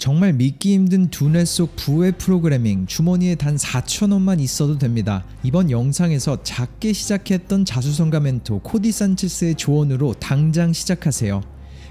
정말 믿기 힘든 두뇌 속 부의 프로그래밍, 주머니에 단 4,000원만 있어도 됩니다. 이번 영상에서 작게 시작했던 자수성가 멘토 코디 산체스의 조언으로 당장 시작하세요.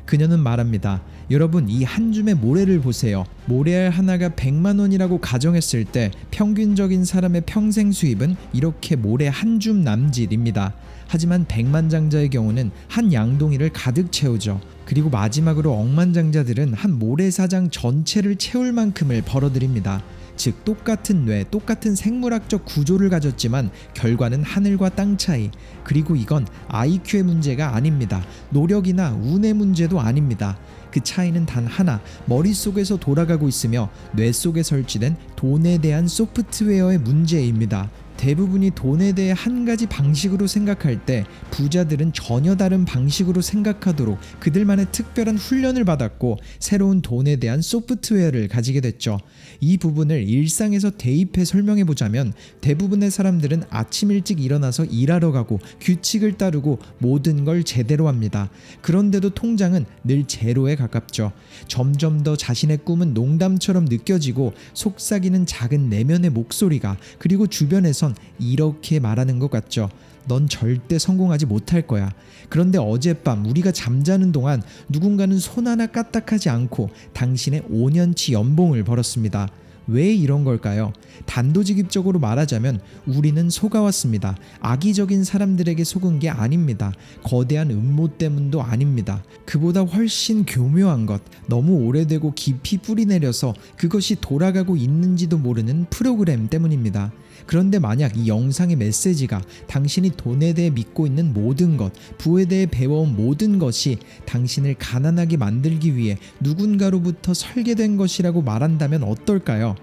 그녀는 말합니다. 여러분, 이 한 줌의 모래를 보세요. 모래알 하나가 100만원이라고 가정했을 때 평균적인 사람의 평생 수입은 이렇게 모래 한 줌 남짓입니다. 하지만 백만장자의 경우는 한 양동이를 가득 채우죠. 그리고 마지막으로 억만장자들은 한 모래사장 전체를 채울 만큼을 벌어들입니다. 즉 똑같은 뇌, 똑같은 생물학적 구조를 가졌지만 결과는 하늘과 땅 차이. 그리고 이건 IQ의 문제가 아닙니다. 노력이나 운의 문제도 아닙니다. 그 차이는 단 하나, 머릿속에서 돌아가고 있으며 뇌 속에 설치된 돈에 대한 소프트웨어의 문제입니다. 대부분이 돈에 대해 한 가지 방식으로 생각할 때 부자들은 전혀 다른 방식으로 생각하도록 그들만의 특별한 훈련을 받았고 새로운 돈에 대한 소프트웨어를 가지게 됐죠. 이 부분을 일상에서 대입해 설명해 보자면 대부분의 사람들은 아침 일찍 일어나서 일하러 가고 규칙을 따르고 모든 걸 제대로 합니다. 그런데도 통장은 늘 제로에 가깝죠. 점점 더 자신의 꿈은 농담처럼 느껴지고 속삭이는 작은 내면의 목소리가, 그리고 주변에선 이렇게 말하는 것 같죠. 넌 절대 성공하지 못할 거야. 그런데 어젯밤 우리가 잠자는 동안 누군가는 손 하나 까딱하지 않고 당신의 5년치 연봉을 벌었습니다. 왜 이런 걸까요? 단도직입적으로 말하자면 우리는 속아왔습니다. 악의적인 사람들에게 속은 게 아닙니다. 거대한 음모 때문도 아닙니다. 그보다 훨씬 교묘한 것, 너무 오래되고 깊이 뿌리내려서 그것이 돌아가고 있는지도 모르는 프로그램 때문입니다. 그런데 만약 이 영상의 메시지가 당신이 돈에 대해 믿고 있는 모든 것, 부에 대해 배워온 모든 것이 당신을 가난하게 만들기 위해 누군가로부터 설계된 것이라고 말한다면 어떨까요?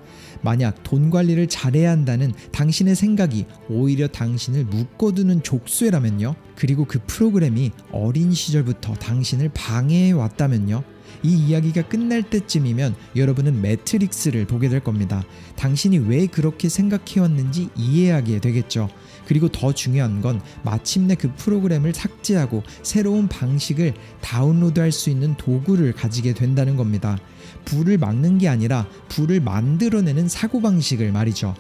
만약 돈 관리를 잘해야 한다는 당신의 생각이 오히려 당신을 묶어두는 족쇄라면요? 그리고 그 프로그램이 어린 시절부터 당신을 방해해 왔다면요? 이 이야기가 끝날 때쯤이면 여러분은 매트릭스를 보게 될 겁니다. 당신이 왜 그렇게 생각해왔는지 이해하게 되겠죠. 그리고 더 중요한 건 마침내 그 프로그램을 삭제하고 새로운 방식을 다운로드할 수 있는 도구를 가지게 된다는 겁니다. 부를 막는 게 아니라 부를 만들어내는 사고방식을 말이죠.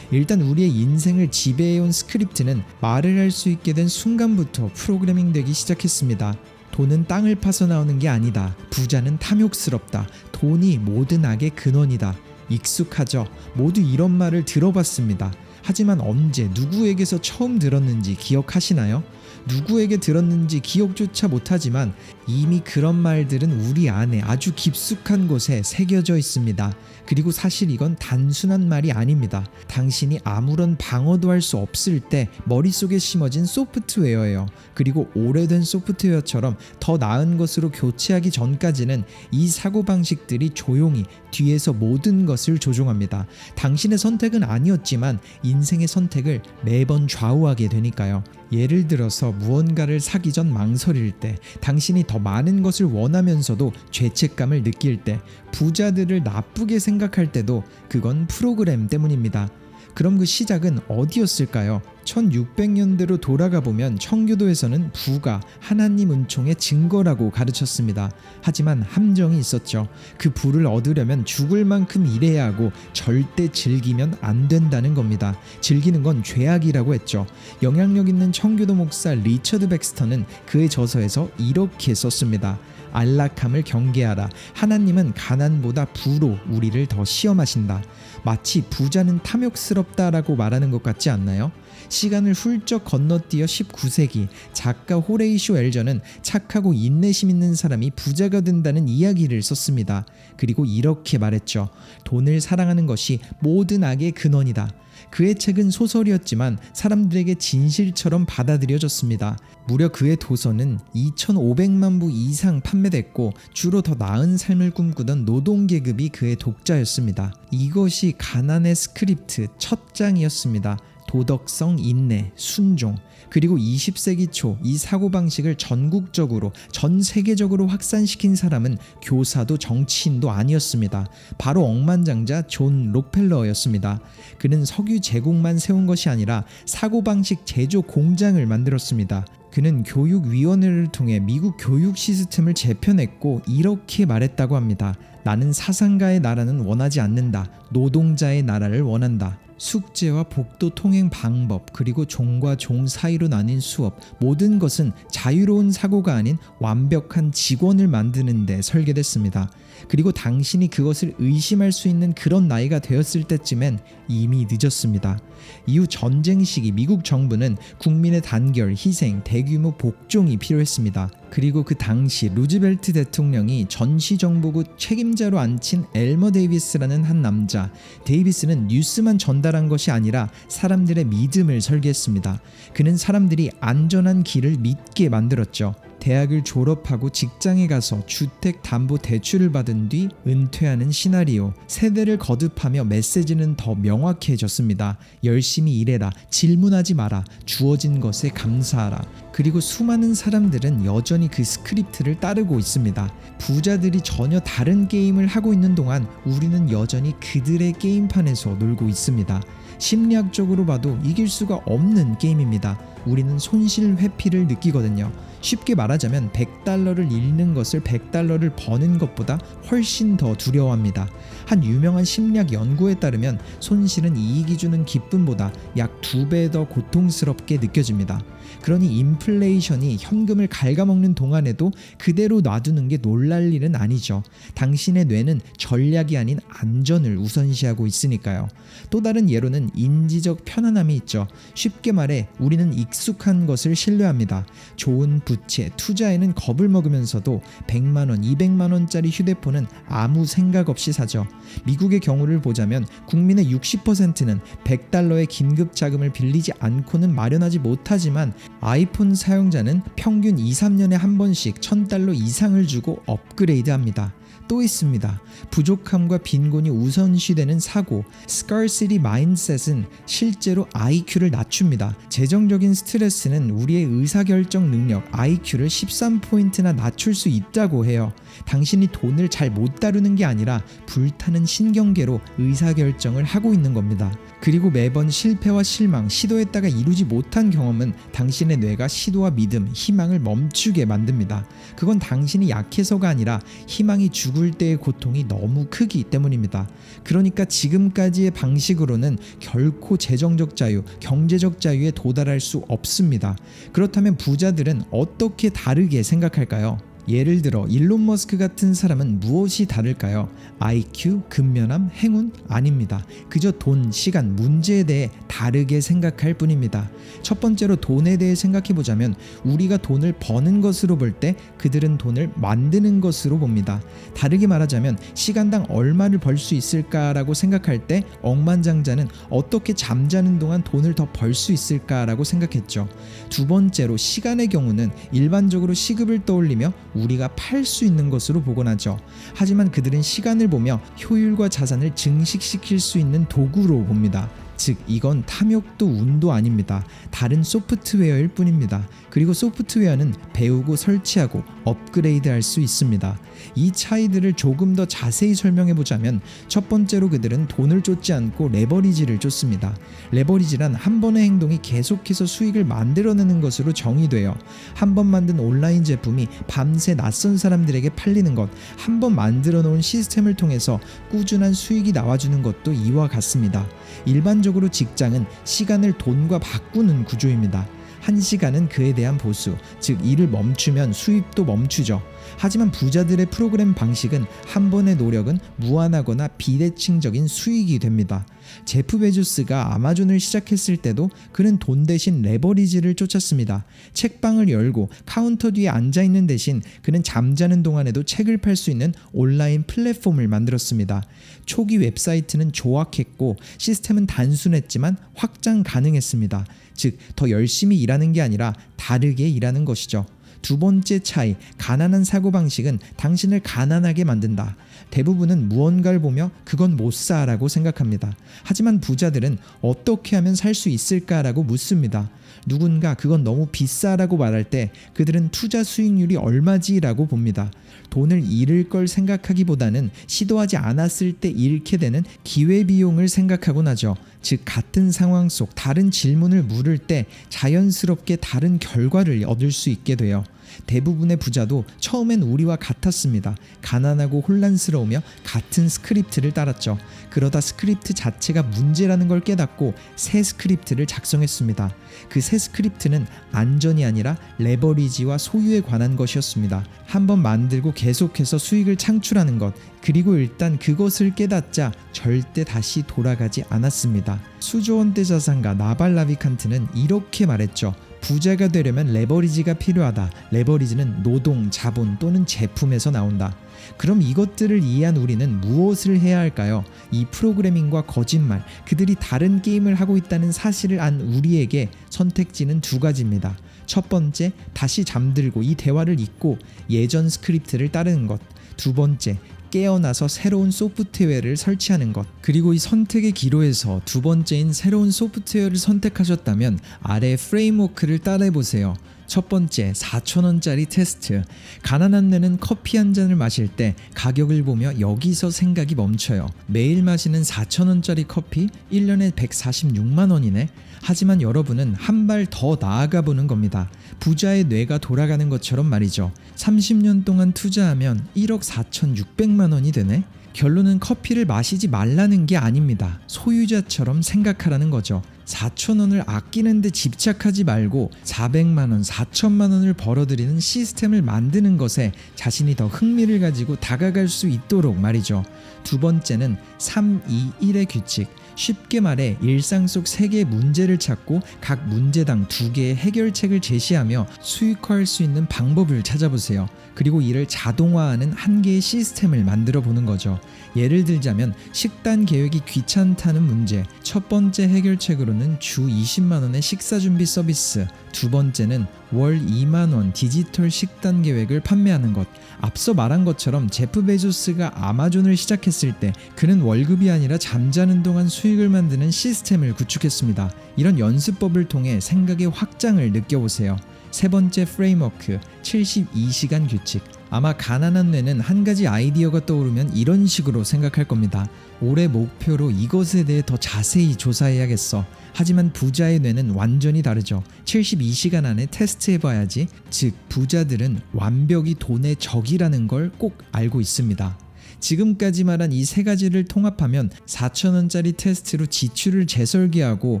일단 우리의 인생을 지배해온 스크립트는 말을 할 수 있게 된 순간부터 프로그래밍 되기 시작했습니다. 돈은 땅을 파서 나오는 게 아니다. 부자는 탐욕스럽다. 돈이 모든 악의 근원이다. 익숙하죠? 모두 이런 말을 들어봤습니다. 하지만 언제 누구에게서 처음 들었는지 기억하시나요? 누구에게 들었는지 기억조차 못하지만 이미 그런 말들은 우리 안에 아주 깊숙한 곳에 새겨져 있습니다. 그리고 사실 이건 단순한 말이 아닙니다. 당신이 아무런 방어도 할 수 없을 때 머릿속에 심어진 소프트웨어예요. 그리고 오래된 소프트웨어처럼 더 나은 것으로 교체하기 전까지는 이 사고방식들이 조용히 뒤에서 모든 것을 조종합니다. 당신의 선택은 아니었지만 인생의 선택을 매번 좌우하게 되니까요. 예를 들어서 무언가를 사기 전 망설일 때, 당신이 더 많은 것을 원하면서도 죄책감을 느낄 때, 부자들을 나쁘게 생각할 때도 그건 프로그램 때문입니다. 그럼 그 시작은 어디였을까요? 1600년대로 돌아가 보면 청교도에서는 부가 하나님 은총의 증거라고 가르쳤습니다. 하지만 함정이 있었죠. 그 부를 얻으려면 죽을 만큼 일해야 하고 절대 즐기면 안 된다는 겁니다. 즐기는 건 죄악이라고 했죠. 영향력 있는 청교도 목사 리처드 백스터는 그의 저서에서 이렇게 썼습니다. 안락함을 경계하라. 하나님은 가난보다 부로 우리를 더 시험하신다. 마치 부자는 탐욕스럽다라고 말하는 것 같지 않나요? 시간을 훌쩍 건너뛰어 19세기 작가 호레이쇼 엘저는 착하고 인내심 있는 사람이 부자가 된다는 이야기를 썼습니다. 그리고 이렇게 말했죠. 돈을 사랑하는 것이 모든 악의 근원이다. 그의 책은 소설이었지만 사람들에게 진실처럼 받아들여졌습니다. 무려 그의 도서는 2,500만 부 이상 판매됐고 주로 더 나은 삶을 꿈꾸던 노동계급이 그의 독자였습니다. 이것이 가난의 스크립트 첫 장이었습니다. 도덕성, 인내, 순종. 그리고 20세기 초 이 사고방식을 전국적으로 전 세계적으로 확산시킨 사람은 교사도 정치인도 아니었습니다. 바로 억만장자 존 록펠러였습니다. 그는 석유 제국만 세운 것이 아니라 사고방식 제조 공장을 만들었습니다. 그는 교육위원회를 통해 미국 교육 시스템을 재편했고 이렇게 말했다고 합니다. 나는 사상가의 나라는 원하지 않는다. 노동자의 나라를 원한다. 숙제와 복도 통행 방법, 그리고 종과 종 사이로 나뉜 수업, 모든 것은 자유로운 사고가 아닌 완벽한 직원을 만드는 데 설계됐습니다. 그리고 당신이 그것을 의심할 수 있는 그런 나이가 되었을 때쯤엔 이미 늦었습니다. 이후 전쟁 시기 미국 정부는 국민의 단결, 희생, 대규모 복종이 필요했습니다. 그리고 그 당시 루즈벨트 대통령이 전시정보국 책임자로 앉힌 엘머 데이비스라는 한 남자. 데이비스는 뉴스만 전달한 것이 아니라 사람들의 믿음을 설계했습니다. 그는 사람들이 안전한 길을 믿게 만들었죠. 대학을 졸업하고 직장에 가서 주택담보대출을 받은 뒤 은퇴하는 시나리오. 세대를 거듭하며 메시지는 더 명확해졌습니다. 열심히 일해라. 질문하지 마라. 주어진 것에 감사하라. 그리고 수많은 사람들은 여전히 그 스크립트를 따르고 있습니다. 부자들이 전혀 다른 게임을 하고 있는 동안 우리는 여전히 그들의 게임판에서 놀고 있습니다. 심리학적으로 봐도 이길 수가 없는 게임입니다. 우리는 손실 회피를 느끼거든요. 쉽게 말하자면 $100를 잃는 것을 $100를 버는 것보다 훨씬 더 두려워합니다. 한 유명한 심리학 연구에 따르면 손실은 이익이 주는 기쁨보다 약 2배 더 고통스럽게 느껴집니다. 그러니 인플레이션이 현금을 갉아먹는 동안에도 그대로 놔두는 게 놀랄 일은 아니죠. 당신의 뇌는 전략이 아닌 안전을 우선시하고 있으니까요. 또 다른 예로는 인지적 편안함이 있죠. 쉽게 말해 우리는 익숙한 것을 신뢰합니다. 좋은 부채, 투자에는 겁을 먹으면서도 100만원, 200만원짜리 휴대폰은 아무 생각 없이 사죠. 미국의 경우를 보자면 국민의 60%는 $100의 긴급 자금을 빌리지 않고는 마련하지 못하지만 아이폰 사용자는 평균 2-3년에 한 번씩 $1000 이상을 주고 업그레이드합니다. 또 있습니다. 부족함과 빈곤이 우선시되는 사고, scarcity mindset은 실제로 IQ를 낮춥니다. 재정적인 스트레스는 우리의 의사결정 능력 IQ를 13포인트나 낮출 수 있다고 해요. 당신이 돈을 잘 못 다루는 게 아니라 불타는 신경계로 의사결정을 하고 있는 겁니다. 그리고 매번 실패와 실망, 시도했다가 이루지 못한 경험은 당신의 뇌가 시도와 믿음, 희망을 멈추게 만듭니다. 그건 당신이 약해서가 아니라 희망이 죽을 때의 고통이 너무 크기 때문입니다. 그러니까 지금까지의 방식으로는 결코 재정적 자유, 경제적 자유에 도달할 수 없습니다. 그렇다면 부자들은 어떻게 다르게 생각할까요? 예를 들어 일론 머스크 같은 사람은 무엇이 다를까요? IQ, 근면함, 행운? 아닙니다. 그저 돈, 시간, 문제에 대해 다르게 생각할 뿐입니다. 첫 번째로 돈에 대해 생각해보자면 우리가 돈을 버는 것으로 볼 때 그들은 돈을 만드는 것으로 봅니다. 다르게 말하자면 시간당 얼마를 벌 수 있을까라고 생각할 때 억만장자는 어떻게 잠자는 동안 돈을 더 벌 수 있을까라고 생각했죠. 두 번째로 시간의 경우는 일반적으로 시급을 떠올리며 우리가 팔 수 있는 것으로 보곤 하죠. 하지만 그들은 시간을 보며 효율과 자산을 증식시킬 수 있는 도구로 봅니다. 즉 이건 탐욕도 운도 아닙니다. 다른 소프트웨어일 뿐입니다. 그리고 소프트웨어는 배우고 설치하고 업그레이드할 수 있습니다. 이 차이들을 조금 더 자세히 설명해보자면 첫 번째로 그들은 돈을 쫓지 않고 레버리지를 쫓습니다. 레버리지란 한 번의 행동이 계속해서 수익을 만들어내는 것으로 정의돼요. 한 번 만든 온라인 제품이 밤새 낯선 사람들에게 팔리는 것, 한 번 만들어 놓은 시스템을 통해서 꾸준한 수익이 나와주는 것도 이와 같습니다. 일반적으로 직장은 시간을 돈과 바꾸는 구조입니다. 1시간은 그에 대한 보수, 즉 일을 멈추면 수입도 멈추죠. 하지만 부자들의 프로그램 방식은 한 번의 노력은 무한하거나 비대칭적인 수익이 됩니다. 제프 베조스가 아마존을 시작했을 때도 그는 돈 대신 레버리지를 쫓았습니다. 책방을 열고 카운터 뒤에 앉아있는 대신 그는 잠자는 동안에도 책을 팔 수 있는 온라인 플랫폼을 만들었습니다. 초기 웹사이트는 조악했고 시스템은 단순했지만 확장 가능했습니다. 즉, 더 열심히 일하는 게 아니라 다르게 일하는 것이죠. 두 번째 차이, 가난한 사고방식은 당신을 가난하게 만든다. 대부분은 무언가를 보며 그건 못 사라고 생각합니다. 하지만 부자들은 어떻게 하면 살 수 있을까라고 묻습니다. 누군가 그건 너무 비싸라고 말할 때 그들은 투자 수익률이 얼마지라고 봅니다. 돈을 잃을 걸 생각하기보다는 시도하지 않았을 때 잃게 되는 기회비용을 생각하곤 하죠. 즉 같은 상황 속 다른 질문을 물을 때 자연스럽게 다른 결과를 얻을 수 있게 돼요. 대부분의 부자도 처음엔 우리와 같았습니다. 가난하고 혼란스러우며 같은 스크립트를 따랐죠. 그러다 스크립트 자체가 문제라는 걸 깨닫고 새 스크립트를 작성했습니다. 그 새 스크립트는 안전이 아니라 레버리지와 소유에 관한 것이었습니다. 한번 만들고 계속해서 수익을 창출하는 것, 그리고 일단 그것을 깨닫자 절대 다시 돌아가지 않았습니다. 수조원대 자산가 나발 라비칸트는 이렇게 말했죠. 부자가 되려면 레버리지가 필요하다. 레버리지는 노동, 자본 또는 제품에서 나온다. 그럼 이것들을 이해한 우리는 무엇을 해야 할까요? 이 프로그래밍과 거짓말, 그들이 다른 게임을 하고 있다는 사실을 안 우리에게 선택지는 두 가지입니다. 첫 번째, 다시 잠들고 이 대화를 잊고 예전 스크립트를 따르는 것. 두 번째, 깨어나서 새로운 소프트웨어를 설치하는 것. 그리고 이 선택의 기로에서 두 번째인 새로운 소프트웨어를 선택하셨다면 아래 프레임워크를 따라해보세요. 첫 번째, 4,000원짜리 테스트. 가난한 뇌는 커피 한 잔을 마실 때 가격을 보며 여기서 생각이 멈춰요. 매일 마시는 4,000원짜리 커피 1년에 146만 원이네. 하지만 여러분은 한 발 더 나아가 보는 겁니다. 부자의 뇌가 돌아가는 것처럼 말이죠. 30년 동안 투자하면 1억 4,600만 원이 되네. 결론은 커피를 마시지 말라는 게 아닙니다. 소유자처럼 생각하라는 거죠. 4,000원을 아끼는데 집착하지 말고 400만 원, 4천만 원을 벌어들이는 시스템을 만드는 것에 자신이 더 흥미를 가지고 다가갈 수 있도록 말이죠. 두 번째는 3-2-1의 규칙. 쉽게 말해 일상 속 3개의 문제를 찾고 각 문제당 2개의 해결책을 제시하며 수익화할 수 있는 방법을 찾아보세요. 그리고 이를 자동화하는 한 개의 시스템을 만들어 보는 거죠. 예를 들자면 식단 계획이 귀찮다는 문제. 첫 번째 해결책으로는 주 20만 원의 식사 준비 서비스, 두 번째는 월 2만 원 디지털 식단 계획을 판매하는 것. 앞서 말한 것처럼 제프 베조스가 아마존을 시작했을 때 그는 월급이 아니라 잠자는 동안 수익을 만드는 시스템을 구축했습니다. 이런 연습법을 통해 생각의 확장을 느껴보세요. 세 번째 프레임워크, 72시간 규칙. 아마 가난한 뇌는 한 가지 아이디어가 떠오르면 이런 식으로 생각할 겁니다. 올해 목표로 이것에 대해 더 자세히 조사해야겠어. 하지만 부자의 뇌는 완전히 다르죠. 72시간 안에 테스트해봐야지. 즉 부자들은 완벽이 돈의 적이라는 걸 꼭 알고 있습니다. 지금까지 말한 이 세 가지를 통합하면 4,000원짜리 테스트로 지출을 재설계하고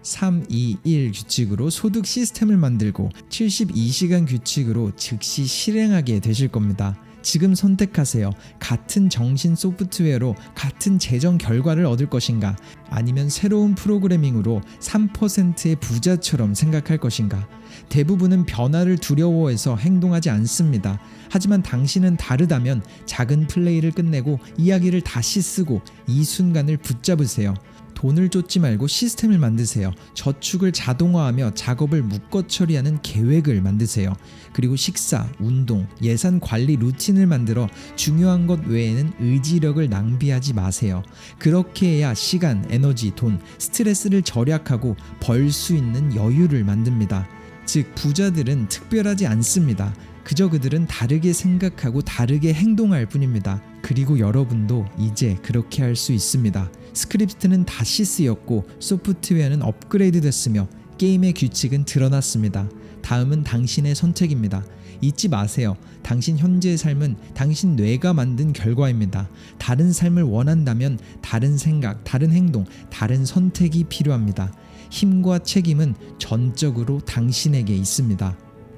3-2-1 규칙으로 소득 시스템을 만들고 72시간 규칙으로 즉시 실행하게 되실 겁니다. 지금 선택하세요. 같은 정신 소프트웨어로 같은 재정 결과를 얻을 것인가? 아니면 새로운 프로그래밍으로 3%의 부자처럼 생각할 것인가? 대부분은 변화를 두려워해서 행동하지 않습니다. 하지만 당신은 다르다면 작은 플레이를 끝내고 이야기를 다시 쓰고 이 순간을 붙잡으세요. 돈을 쫓지 말고 시스템을 만드세요. 저축을 자동화하며 작업을 묶어 처리하는 계획을 만드세요. 그리고 식사, 운동, 예산 관리 루틴을 만들어 중요한 것 외에는 의지력을 낭비하지 마세요. 그렇게 해야 시간, 에너지, 돈, 스트레스를 절약하고 벌 수 있는 여유를 만듭니다. 즉 부자들은 특별하지 않습니다. 그저 그들은 다르게 생각하고 다르게 행동할 뿐입니다. 그리고 여러분도 이제 그렇게 할 수 있습니다. 스크립트는 다시 쓰였고 소프트웨어는 업그레이드 됐으며 게임의 규칙은 드러났습니다. 다음은 당신의 선택입니다. 잊지 마세요. 당신 현재의 삶은 당신 뇌가 만든 결과입니다. 다른 삶을 원한다면 다른 생각, 다른 행동, 다른 선택이 필요합니다. 힘과 책임은 전적으로 당신에게 있습니다.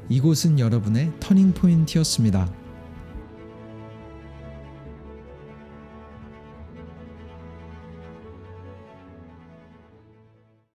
이곳은 여러분의 터닝 포인트였습니다.